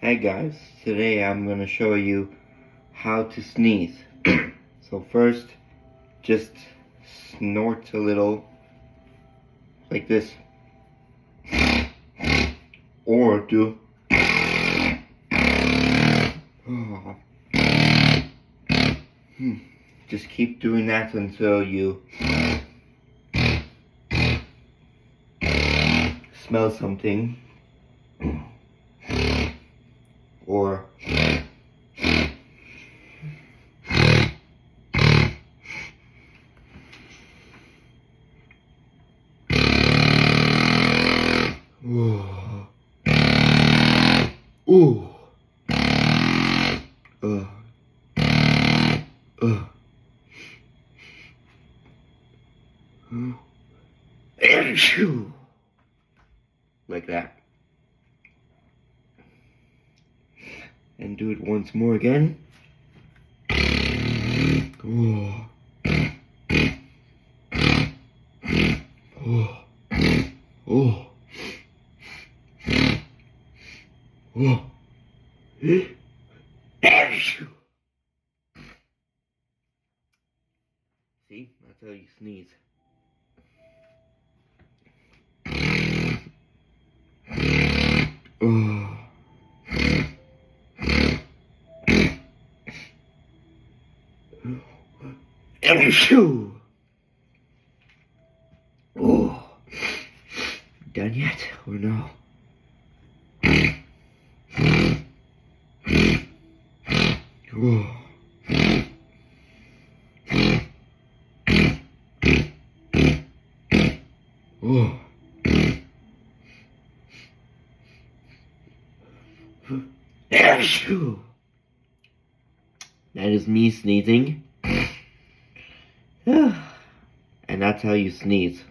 Hey guys, today I'm going to show you how to sneeze. So first, just snort a little, like this. Or do... Just keep doing that until you smell something. Or ooh. Like that. And do it once more again. Oh. Oh. Oh. Oh. See, that's how you sneeze. Oh. Oh. Done yet or no? Oh. Oh. That is me sneezing. And that's how you sneeze.